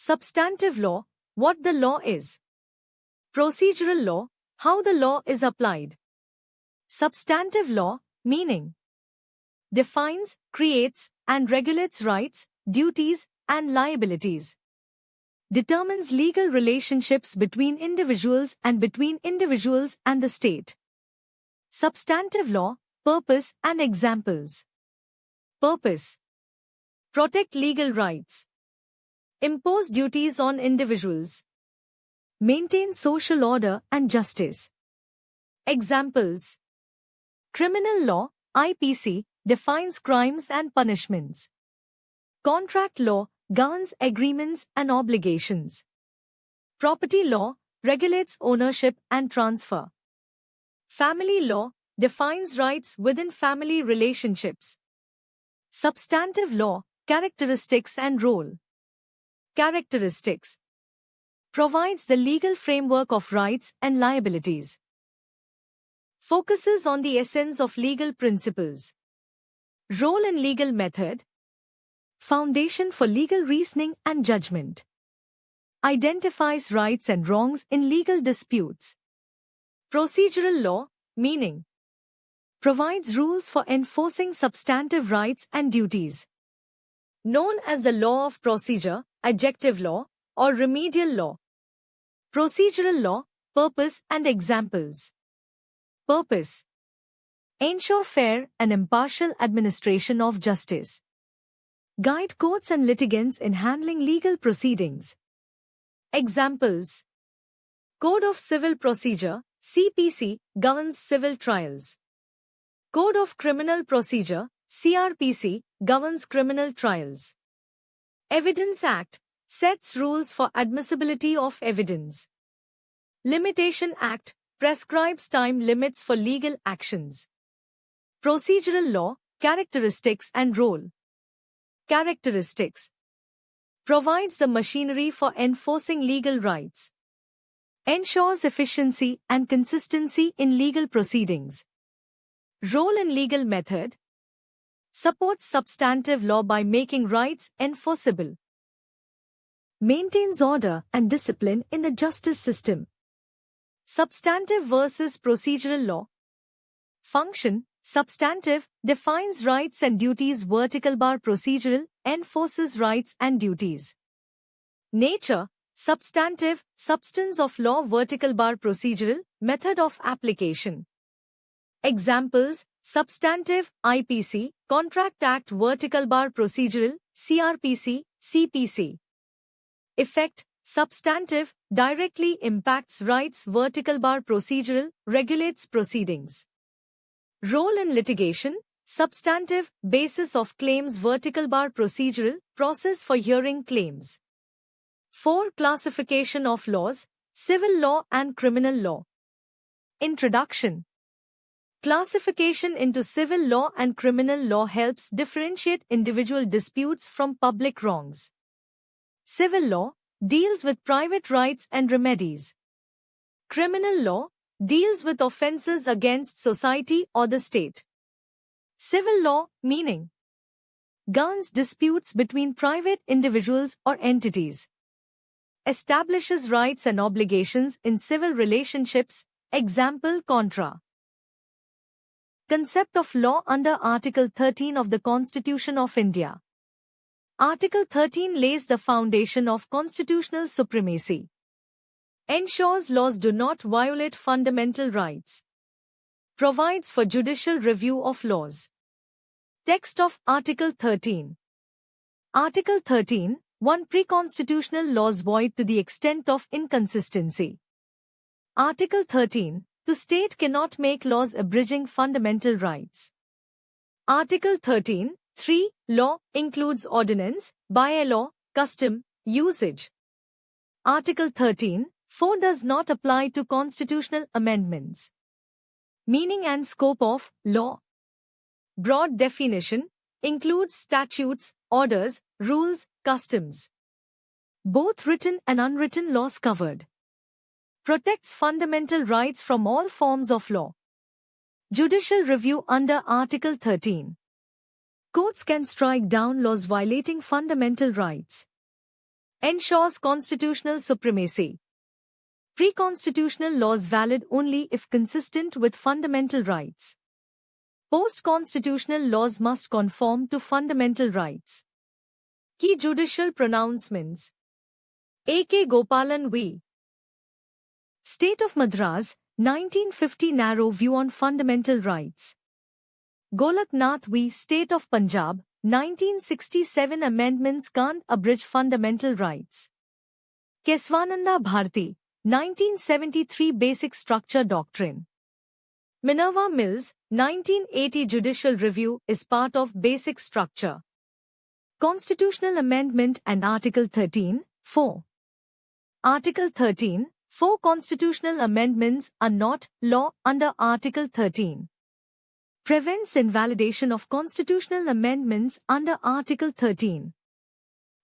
Substantive law, what the law is. Procedural law, how the law is applied. Substantive law, meaning. Defines, creates, and regulates rights, duties, and liabilities. Determines legal relationships between individuals and between individuals and the state. Substantive law, purpose and examples. Purpose. Protect legal rights. Impose duties on individuals. Maintain social order and justice. Examples. Criminal law, IPC, defines crimes and punishments. Contract law governs agreements and obligations. Property law regulates ownership and transfer. Family law defines rights within family relationships. Substantive law, characteristics and role. Characteristics. Provides the legal framework of rights and liabilities. Focuses on the essence of legal principles. Role and legal method. Foundation for legal reasoning and judgment. Identifies rights and wrongs in legal disputes. Procedural law, meaning. Provides rules for enforcing substantive rights and duties. Known as the law of procedure, adjective law, or remedial law. Procedural law, purpose and examples. Purpose. Ensure fair and impartial administration of justice. Guide courts and litigants in handling legal proceedings. Examples. Code of Civil Procedure, CPC, governs civil trials. Code of Criminal Procedure, CRPC, governs criminal trials. Evidence Act sets rules for admissibility of evidence. Limitation Act prescribes time limits for legal actions. Procedural law, characteristics and role. Characteristics. Provides the machinery for enforcing legal rights. Ensures efficiency and consistency in legal proceedings. Role and legal method. Supports substantive law by making rights enforceable. Maintains order and discipline in the justice system. Substantive versus procedural law. Function. Substantive defines rights and duties. Vertical bar procedural enforces rights and duties. Nature. Substantive substance of law. Vertical bar procedural method of application. Examples. Substantive IPC, Contract Act. Vertical bar procedural CRPC, CPC. Effect. Substantive directly impacts rights. Vertical bar procedural regulates proceedings. Role in litigation. Substantive basis of claims. Vertical bar procedural process for hearing claims. 4. Classification of laws, civil law and criminal law. Introduction. Classification into civil law and criminal law helps differentiate individual disputes from public wrongs. Civil law deals with private rights and remedies. Criminal law deals with offences against society or the state. Civil law, meaning, governs disputes between private individuals or entities. Establishes rights and obligations in civil relationships. Example, contra. Concept of law under Article 13 of the Constitution of India. Article 13 lays the foundation of constitutional supremacy. Ensures laws do not violate fundamental rights. Provides for judicial review of laws. Text of Article 13. Article 13. 1. Pre-constitutional laws void to the extent of inconsistency. Article 13. The state cannot make laws abridging fundamental rights. Article 13. 3. Law includes ordinance, by-law, custom, usage. Article 13. 4 does not apply to constitutional amendments. Meaning and scope of law. Broad definition includes statutes, orders, rules, customs. Both written and unwritten laws covered. Protects fundamental rights from all forms of law. Judicial review under Article 13. Courts can strike down laws violating fundamental rights. ensures constitutional supremacy. Pre-constitutional laws valid only if consistent with fundamental rights. Post-constitutional laws must conform to fundamental rights. Key judicial pronouncements. A.K. Gopalan v. State of Madras, 1950 narrow view on fundamental rights. Golaknath v. State of Punjab, 1967 amendments can't abridge fundamental rights. Keswananda Bharti, 1973 Basic Structure Doctrine. Minerva Mills, 1980 Judicial Review is part of Basic Structure. Constitutional Amendment and Article 13(4). Article 13(4) Constitutional amendments are not law under Article 13. Prevents invalidation of constitutional amendments under Article 13.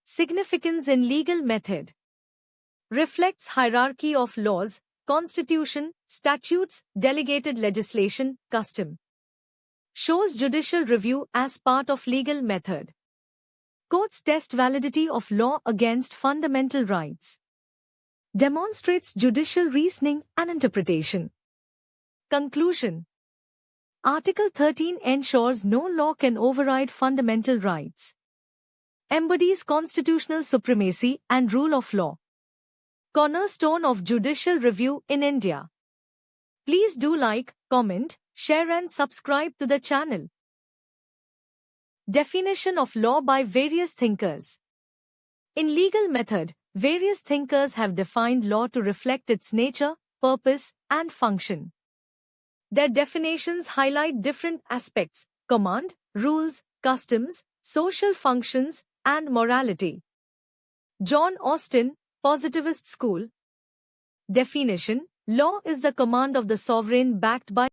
Significance in legal method. Reflects hierarchy of laws, constitution, statutes, delegated legislation, custom. Shows judicial review as part of legal method. Courts test validity of law against fundamental rights. Demonstrates judicial reasoning and interpretation. Conclusion. Article 13 ensures no law can override fundamental rights. Embodies constitutional supremacy and rule of law. Cornerstone of judicial review in India. Please do like, comment, share and subscribe to the channel. Definition of law by various thinkers. In legal method, various thinkers have defined law to reflect its nature, purpose, and function. Their definitions highlight different aspects: command, rules, customs, social functions, and morality. John Austin, Positivist School. Definition: law is the command of the sovereign backed by